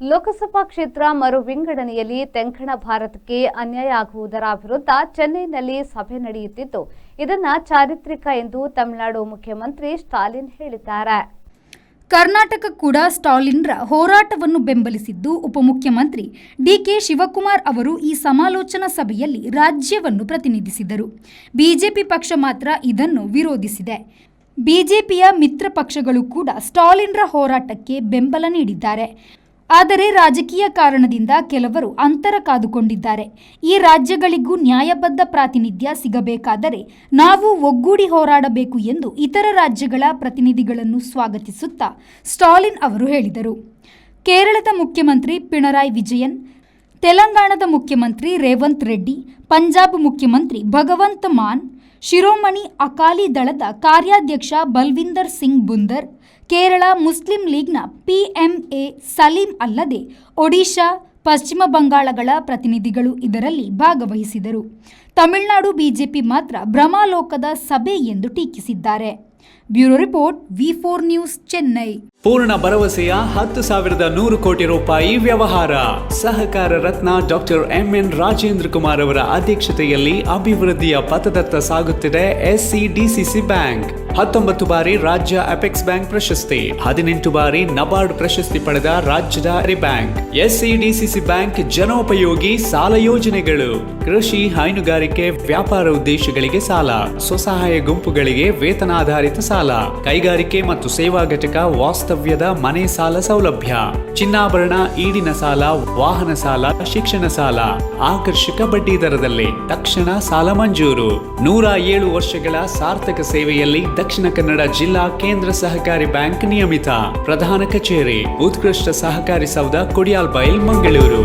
ಲೋಕಸಭಾ ಕ್ಷೇತ್ರ ಮರು ವಿಂಗಡಣೆಯಲ್ಲಿ ತೆಂಕಣ ಭಾರತಕ್ಕೆ ಅನ್ಯಾಯ ಆಗುವುದರ ವಿರುದ್ಧ ಚೆನ್ನೈನಲ್ಲಿ ಸಭೆ ನಡೆಯುತ್ತಿದ್ದು, ಇದನ್ನು ಚಾರಿತ್ರಿಕ ಎಂದು ತಮಿಳುನಾಡು ಮುಖ್ಯಮಂತ್ರಿ ಸ್ಟಾಲಿನ್ ಹೇಳಿದ್ದಾರೆ. ಕರ್ನಾಟಕ ಕೂಡ ಸ್ಟಾಲಿನ್ರ ಹೋರಾಟವನ್ನು ಬೆಂಬಲಿಸಿದ್ದು, ಉಪಮುಖ್ಯಮಂತ್ರಿ ಡಿಕೆ ಶಿವಕುಮಾರ್ ಅವರು ಈ ಸಮಾಲೋಚನಾ ಸಭೆಯಲ್ಲಿ ರಾಜ್ಯವನ್ನು ಪ್ರತಿನಿಧಿಸಿದರು. ಬಿಜೆಪಿ ಪಕ್ಷ ಮಾತ್ರ ಇದನ್ನು ವಿರೋಧಿಸಿದೆ. ಬಿಜೆಪಿಯ ಮಿತ್ರ ಪಕ್ಷಗಳು ಕೂಡ ಸ್ಟಾಲಿನ್ರ ಹೋರಾಟಕ್ಕೆ ಬೆಂಬಲ ನೀಡಿದ್ದಾರೆ. ಆದರೆ ರಾಜಕೀಯ ಕಾರಣದಿಂದ ಕೆಲವರು ಅಂತರ ಕಾದುಕೊಂಡಿದ್ದಾರೆ. ಈ ರಾಜ್ಯಗಳಿಗೂ ನ್ಯಾಯಬದ್ಧ ಪ್ರಾತಿನಿಧ್ಯ ಸಿಗಬೇಕಾದರೆ ನಾವು ಒಗ್ಗೂಡಿ ಹೋರಾಡಬೇಕು ಎಂದು ಇತರ ರಾಜ್ಯಗಳ ಪ್ರತಿನಿಧಿಗಳನ್ನು ಸ್ವಾಗತಿಸುತ್ತಾ ಸ್ಟಾಲಿನ್ ಅವರು ಹೇಳಿದರು. ಕೇರಳದ ಮುಖ್ಯಮಂತ್ರಿ ಪಿಣರಾಯಿ ವಿಜಯನ್, ತೆಲಂಗಾಣದ ಮುಖ್ಯಮಂತ್ರಿ ರೇವಂತ್ ರೆಡ್ಡಿ, ಪಂಜಾಬ್ ಮುಖ್ಯಮಂತ್ರಿ ಭಗವಂತ್ ಮಾನ್, ಶಿರೋಮಣಿ ಅಕಾಲಿ ದಳದ ಕಾರ್ಯಾಧ್ಯಕ್ಷ ಬಲ್ವಿಂದರ್ ಸಿಂಗ್ ಬುಂದರ್, ಕೇರಳ ಮುಸ್ಲಿಂ ಲೀಗ್ನ PMA ಸಲೀಂ ಅಲ್ಲದೆ ಒಡಿಶಾ, ಪಶ್ಚಿಮ ಬಂಗಾಳಗಳ ಪ್ರತಿನಿಧಿಗಳು ಇದರಲ್ಲಿ ಭಾಗವಹಿಸಿದರು. ತಮಿಳುನಾಡು ಬಿಜೆಪಿ ಮಾತ್ರ ಭ್ರಮಾಲೋಕದ ಸಭೆ ಎಂದು ಟೀಕಿಸಿದ್ದಾರೆ. Bureau report, V4 news, Chennai. ಪೂರ್ಣ ಭರವಸೆಯ 10,100 ಕೋಟಿ ರೂಪಾಯಿ ವ್ಯವಹಾರ. ಸಹಕಾರ ರತ್ನ ಡಾಕ್ಟರ್ MN ರಾಜೇಂದ್ರ ಕುಮಾರ್ ಅವರ ಅಧ್ಯಕ್ಷತೆಯಲ್ಲಿ ಅಭಿವೃದ್ಧಿಯ ಪಥದತ್ತ ಸಾಗುತ್ತಿದೆ SCDCC ಬ್ಯಾಂಕ್. 19 ಬಾರಿ ರಾಜ್ಯ ಅಪೆಕ್ಸ್ ಬ್ಯಾಂಕ್ ಪ್ರಶಸ್ತಿ, 18 ಬಾರಿ ನಬಾರ್ಡ್ ಪ್ರಶಸ್ತಿ ಪಡೆದ ರಾಜ್ಯದ ಬ್ಯಾಂಕ್. SCDCC ಬ್ಯಾಂಕ್ ಜನೋಪಯೋಗಿ ಸಾಲ ಯೋಜನೆಗಳು, ಕೃಷಿ, ಹೈನುಗಾರಿಕೆ, ವ್ಯಾಪಾರ ಉದ್ದೇಶಗಳಿಗೆ ಸಾಲ, ಸ್ವಸಹಾಯ ಗುಂಪುಗಳಿಗೆ ವೇತನಾಧಾರಿತ ಸಾಲ, ಕೈಗಾರಿಕೆ ಮತ್ತು ಸೇವಾ ಘಟಕ ವಾಸ್ತವ್ಯದ ಮನೆ ಸಾಲ ಸೌಲಭ್ಯ, ಚಿನ್ನಾಭರಣ, ಈಡಿನ ಸಾಲ, ವಾಹನ ಸಾಲ, ಶಿಕ್ಷಣ ಸಾಲ, ಆಕರ್ಷಕ ಬಡ್ಡಿ ದರದಲ್ಲಿ ತಕ್ಷಣ ಸಾಲ ಮಂಜೂರು. 107 ವರ್ಷಗಳ ಸಾರ್ಥಕ ಸೇವೆಯಲ್ಲಿ ದಕ್ಷಿಣ ಕನ್ನಡ ಜಿಲ್ಲಾ ಕೇಂದ್ರ ಸಹಕಾರಿ ಬ್ಯಾಂಕ್ ನಿಯಮಿತ. ಪ್ರಧಾನ ಕಚೇರಿ, ಉತ್ಕೃಷ್ಟ ಸಹಕಾರಿ ಸೌಧ, ಕೊಡಿಯಾಲ್ ಬೈಲ್, ಮಂಗಳೂರು.